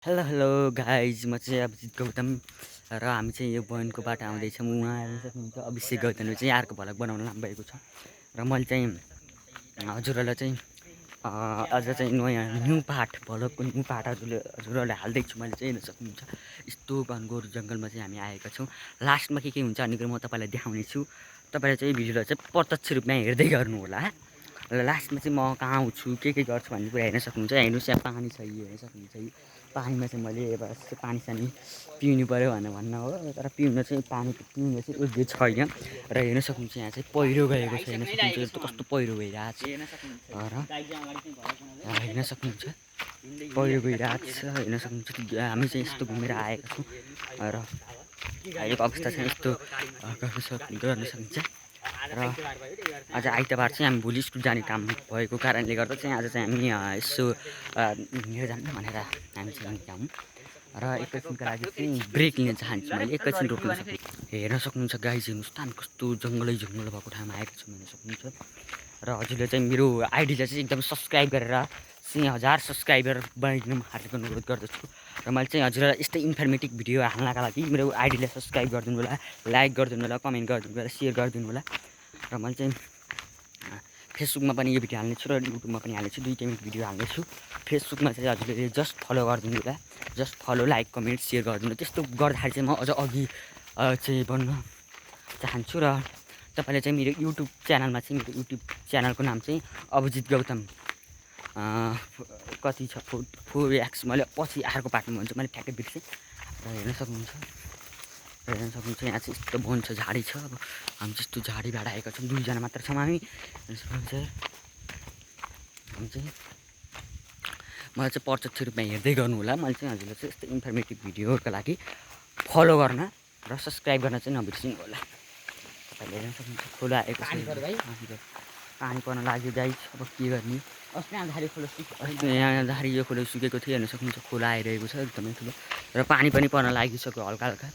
Hello hello guys, म चाहिँ अभिजित गौतम र हामी चाहिँ यो बनको बाटो आउँदैछौँ। उहाँ हेर्न सक्नुहुन्छ अभिषेक गौतमले चाहिँ अर्को भ्लग बनाउन लानुभएको छ र मैले चाहिँ हजुरहरूलाई चाहिँ अझ चाहिँ नयाँ न्यू पार्ट भ्लगको न्यू पार्ट हजुरहरूलाई हाल्दैछु। मैले चाहिँ हेर्न सक्नुहुन्छ यस्तो घनघोर जङ्गलमा चाहिँ हामी आएका छौँ। लास्टमा के हुन्छ भन्ने कुरो म तपाईँलाई देखाउने छु। तपाईँले चाहिँ भिडियोलाई चाहिँ प्रत्यक्ष रूपमा हेर्दै गर्नु होला। र लास्टमा चाहिँ म कहाँ आउँछु के गर्छु भन्ने कुरा हेर्न सक्नुहुन्छ। हेर्नुहोस् यहाँ पानी छ, यो हेर्न सक्नुहुन्छ। पानीमा चाहिँ मैले अब यस्तो पानी सानी पिउनु पऱ्यो भनेर भन्न हो, तर पिउन चाहिँ पानी पिउन चाहिँ योग्य छैन। र हेर्न सक्नुहुन्छ यहाँ चाहिँ पहिरो गएको छ। हेर्न सक्नुहुन्छ कस्तो पहिरो गइरहेको छ र हेर्न सक्नुहुन्छ पहिरो गइरहेको छ। हेर्न सक्नुहुन्छ हामी चाहिँ यस्तो घुमेर आएका छौँ र अहिलेको अवस्था चाहिँ यस्तो गर्न सक्नुहुन्छ। र आज आइतबार चाहिँ हामी भोलि स्कुल जाने काम भएको कारणले गर्दा चाहिँ आज चाहिँ हामी यसो हिँडेर जानु भनेर हामी चाहिँ निकायौँ। र एकैछिनको लागि चाहिँ ब्रेक लिन चाहन्छु। मैले एकैछिन रोक्न सक्छु। हेर्न सक्नुहुन्छ गाइज, हेर्नुहोस् त कस्तो जङ्गलै जङ्गल भएको ठाउँमा आएको छु हेर्न सक्नुहुन्छ। र हजुरले चाहिँ मेरो आइडीलाई चाहिँ एकदम सब्सक्राइब गरेर 1000 सब्सक्राइबर बनाइदिनु हार्दिक अनुरोध गर्दछु। र मैले चाहिँ हजुरलाई यस्तै इन्फर्मेटिभ भिडियो हाल्नका लागि मेरो आइडीलाई सब्सक्राइब गरिदिनु होला, लाइक गरिदिनु होला, कमेन्ट गरिदिनु होला, सेयर गरिदिनु होला। र मैले चाहिँ फेसबुकमा पनि यो भिडियो हाल्नेछु र युट्युबमा पनि हाल्नेछु, दुईटैमा भिडियो हाल्नेछु। फेसबुकमा चाहिँ हजुरले जस्ट फलो गरिदिनु होला, just follow, like, comment, share गरिदिनु। त्यस्तो गर्दाखेरि चाहिँ म अझ अघि चाहिँ बढ्न चाहन्छु। र तपाईँले चाहिँ मेरो युट्युब च्यानलमा चाहिँ मेरो युट्युब च्यानलको नाम चाहिँ अभिजित गौतम कति छ 4x, मैले पछि अर्को पार्टमा भन्छु, मैले ठ्याक्कै बिर्सेँ। र हेर्न सक्नुहुन्छ यहाँ चाहिँ यस्तो वन छ, झाडी छ। अब हामी चाहिँ यस्तो झाडी भाडा आएका छौँ, 2जना मात्र छौँ हामी। हेर्न सक्नुहुन्छ हामी चाहिँ मलाई चाहिँ प्रत्यक्ष रूपमा हेर्दै गर्नु होला। मैले चाहिँ हजुरलाई चाहिँ यस्तो इन्फर्मेटिभ भिडियोहरूको लागि फलो गर्न र सब्सक्राइब गर्न चाहिँ नबिर्सिनु होला। तपाईँले हेर्न सक्नुहुन्छ खोला आएको छ, पानी पर्न लाग्यो गाइस। अब के गर्ने, यहाँ धारी यो खोला सुकेको थियो। हेर्न सक्नुहुन्छ खोला आइरहेको छ एकदमै ठुलो, र पानी पनि पर्न लागिसक्यो हल्का हल्का।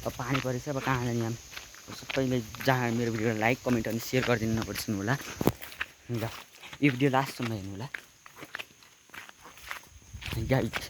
अब पानी परेछ, अब कहाँ जाने हामी सबैले। जहाँ मेरो भिडियोलाई लाइक, कमेन्ट अनि सेयर गरिदिनु नबिर्सिनु होला। ल यो भिडियो लास्टसम्म हेर्नु होला गाइस।